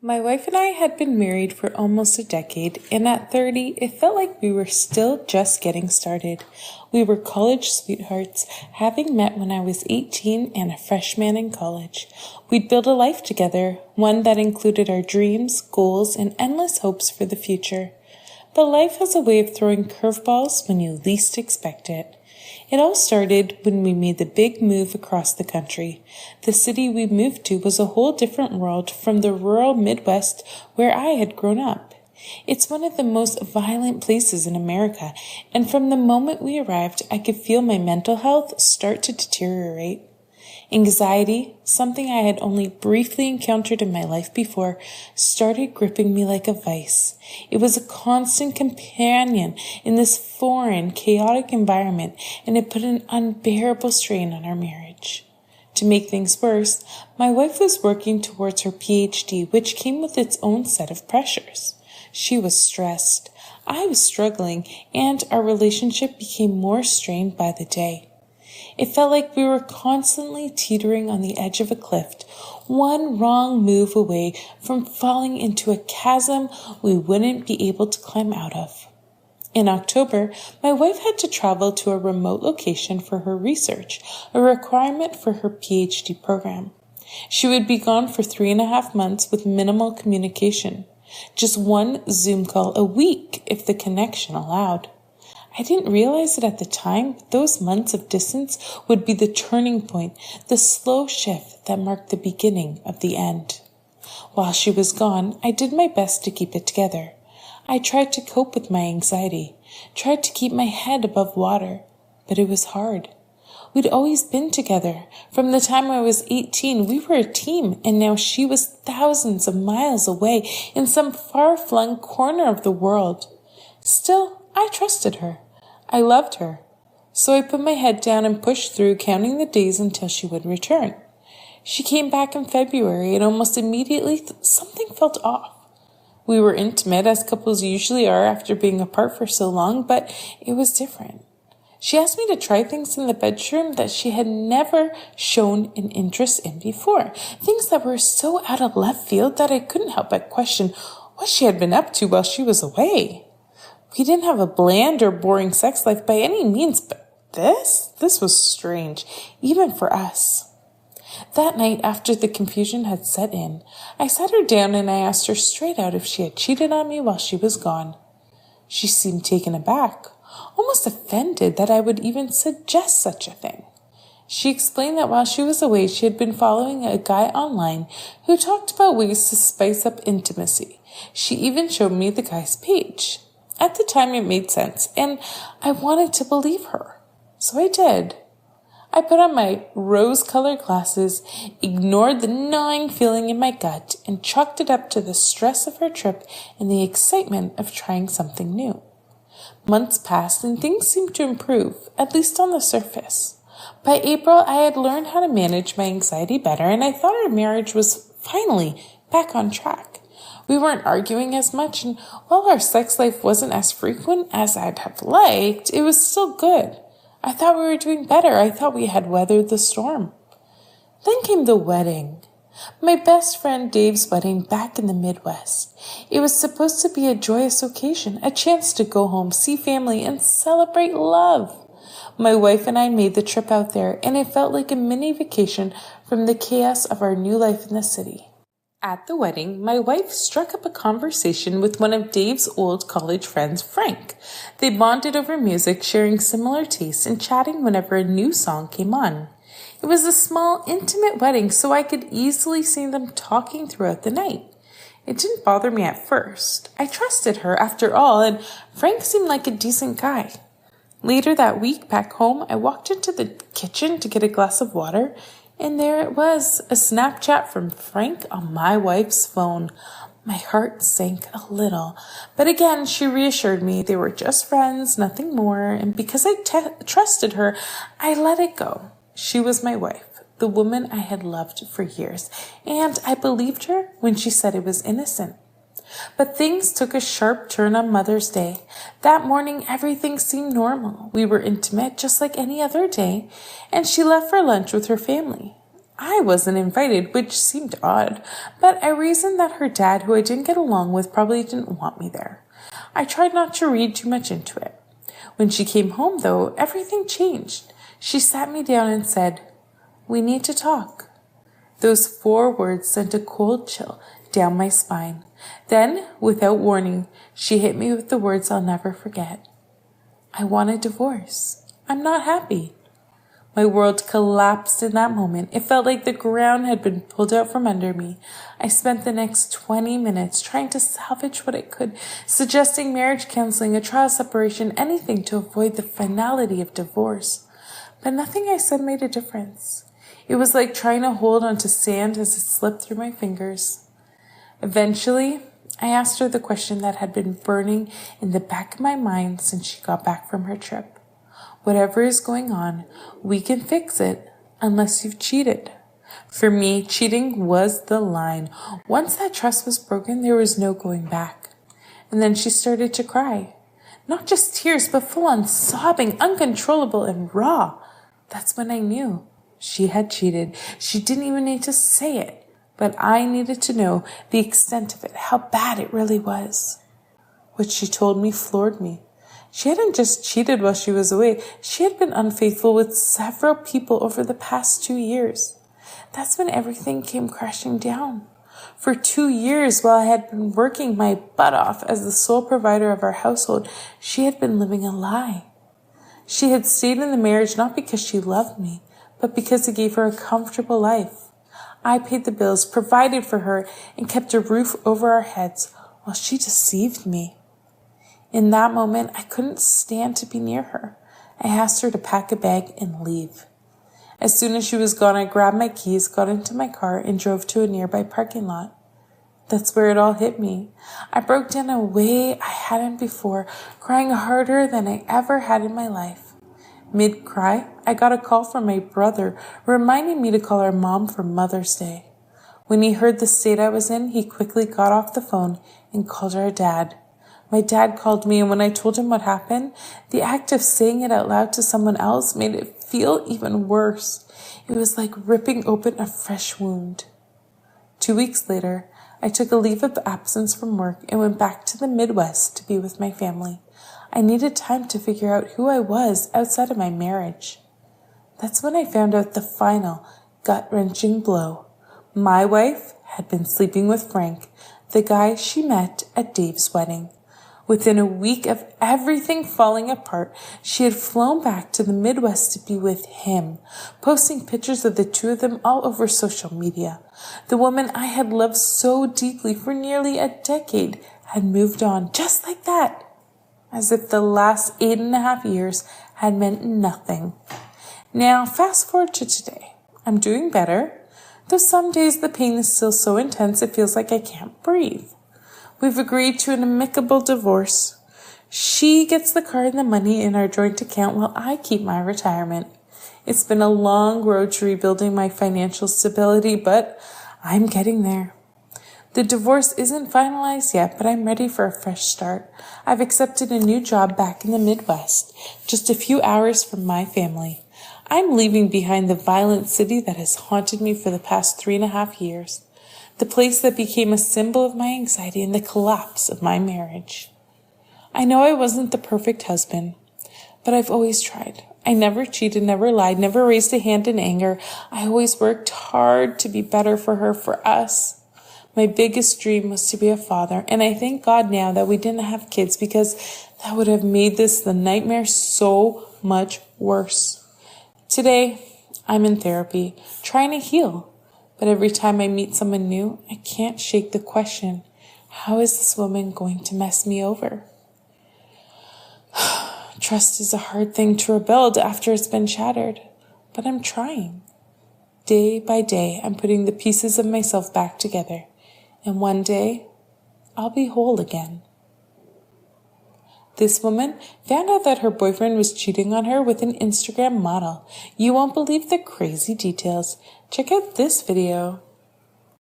My wife and I had been married for almost a decade, and at 30, it felt like we were still just getting started. We were college sweethearts, having met when I was 18 and a freshman in college. We'd built a life together, one that included our dreams, goals, and endless hopes for the future. But life has a way of throwing curveballs when you least expect it. It all started when we made the big move across the country. The city we moved to was a whole different world from the rural Midwest where I had grown up. It's one of the most violent places in America, and from the moment we arrived, I could feel my mental health start to deteriorate. Anxiety, something I had only briefly encountered in my life before, started gripping me like a vice. It was a constant companion in this foreign, chaotic environment, and it put an unbearable strain on our marriage. To make things worse, my wife was working towards her PhD, which came with its own set of pressures. She was stressed, I was struggling, and our relationship became more strained by the day. It felt like we were constantly teetering on the edge of a cliff, one wrong move away from falling into a chasm we wouldn't be able to climb out of. In October, my wife had to travel to a remote location for her research, a requirement for her PhD program. She would be gone for 3.5 months with minimal communication, just one Zoom call a week if the connection allowed. I didn't realize it at the time, but those months of distance would be the turning point, the slow shift that marked the beginning of the end. While she was gone, I did my best to keep it together. I tried to cope with my anxiety, tried to keep my head above water, but it was hard. We'd always been together. From the time I was 18, we were a team, and now she was thousands of miles away in some far-flung corner of the world. Still, I trusted her. I loved her. So I put my head down and pushed through, counting the days until she would return. She came back in February, and almost immediately something felt off. We were intimate, as couples usually are after being apart for so long, but it was different. She asked me to try things in the bedroom that she had never shown an interest in before, things that were so out of left field that I couldn't help but question what she had been up to while she was away. We didn't have a bland or boring sex life by any means, but this was strange, even for us. That night, after the confusion had set in, I sat her down and I asked her straight out if she had cheated on me while she was gone. She seemed taken aback, almost offended that I would even suggest such a thing. She explained that while she was away, she had been following a guy online who talked about ways to spice up intimacy. She even showed me the guy's page. At the time, it made sense, and I wanted to believe her. So I did. I put on my rose-colored glasses, ignored the gnawing feeling in my gut, and chalked it up to the stress of her trip and the excitement of trying something new. Months passed, and things seemed to improve, at least on the surface. By April, I had learned how to manage my anxiety better, and I thought our marriage was finally back on track. We weren't arguing as much, and while our sex life wasn't as frequent as I'd have liked, it was still good. I thought we were doing better. I thought we had weathered the storm. Then came the wedding. My best friend Dave's wedding back in the Midwest. It was supposed to be a joyous occasion, a chance to go home, see family, and celebrate love. My wife and I made the trip out there, and it felt like a mini vacation from the chaos of our new life in the city. At the wedding, my wife struck up a conversation with one of Dave's old college friends, Frank. They bonded over music, sharing similar tastes and chatting whenever a new song came on. It was a small, intimate wedding, so I could easily see them talking throughout the night. It didn't bother me at first. I trusted her, after all, and Frank seemed like a decent guy. Later that week, back home, I walked into the kitchen to get a glass of water, and there it was, a Snapchat from Frank on my wife's phone. My heart sank a little, but again, she reassured me they were just friends, nothing more, and because I trusted her, I let it go. She was my wife, the woman I had loved for years, and I believed her when she said it was innocent. But things took a sharp turn on Mother's Day. That morning, everything seemed normal. We were intimate just like any other day, and she left for lunch with her family. I wasn't invited, which seemed odd, but I reasoned that her dad, who I didn't get along with, probably didn't want me there. I tried not to read too much into it. When she came home, though, everything changed. She sat me down and said, "We need to talk." Those 4 words sent a cold chill down my spine. Then, without warning, she hit me with the words I'll never forget. "I want a divorce. I'm not happy." My world collapsed in that moment. It felt like the ground had been pulled out from under me. I spent the next 20 minutes trying to salvage what I could, suggesting marriage counseling, a trial separation, anything to avoid the finality of divorce. But nothing I said made a difference. It was like trying to hold onto sand as it slipped through my fingers. Eventually, I asked her the question that had been burning in the back of my mind since she got back from her trip. Whatever is going on, we can fix it unless you've cheated. For me, cheating was the line. Once that trust was broken, there was no going back. And then she started to cry. Not just tears, but full-on sobbing, uncontrollable and raw. That's when I knew she had cheated. She didn't even need to say it, but I needed to know the extent of it, how bad it really was. What she told me floored me. She hadn't just cheated while she was away. She had been unfaithful with several people over the past 2 years. That's when everything came crashing down. For 2 years, while I had been working my butt off as the sole provider of our household, she had been living a lie. She had stayed in the marriage not because she loved me, but because it gave her a comfortable life. I paid the bills, provided for her, and kept a roof over our heads while she deceived me. In that moment, I couldn't stand to be near her. I asked her to pack a bag and leave. As soon as she was gone, I grabbed my keys, got into my car, and drove to a nearby parking lot. That's where it all hit me. I broke down in a way I hadn't before, crying harder than I ever had in my life. Mid-cry, I got a call from my brother, reminding me to call our mom for Mother's Day. When he heard the state I was in, he quickly got off the phone and called our dad. My dad called me, and when I told him what happened, the act of saying it out loud to someone else made it feel even worse. It was like ripping open a fresh wound. 2 weeks later, I took a leave of absence from work and went back to the Midwest to be with my family. I needed time to figure out who I was outside of my marriage. That's when I found out the final, gut-wrenching blow. My wife had been sleeping with Frank, the guy she met at Dave's wedding. Within a week of everything falling apart, she had flown back to the Midwest to be with him, posting pictures of the 2 of them all over social media. The woman I had loved so deeply for nearly a decade had moved on just like that, as if the last 8.5 years had meant nothing. Now, fast forward to today. I'm doing better, though some days the pain is still so intense it feels like I can't breathe. We've agreed to an amicable divorce. She gets the car and the money in our joint account while I keep my retirement. It's been a long road to rebuilding my financial stability, but I'm getting there. The divorce isn't finalized yet, but I'm ready for a fresh start. I've accepted a new job back in the Midwest, just a few hours from my family. I'm leaving behind the violent city that has haunted me for the past 3.5 years. The place that became a symbol of my anxiety and the collapse of my marriage. I know I wasn't the perfect husband, but I've always tried. I never cheated, never lied, never raised a hand in anger. I always worked hard to be better for her, for us. My biggest dream was to be a father, and I thank God now that we didn't have kids because that would have made the nightmare so much worse. Today, I'm in therapy, trying to heal. But every time I meet someone new, I can't shake the question, how is this woman going to mess me over? Trust is a hard thing to rebuild after it's been shattered, but I'm trying. Day by day, I'm putting the pieces of myself back together, and one day, I'll be whole again. This woman found out that her boyfriend was cheating on her with an Instagram model. You won't believe the crazy details. Check out this video.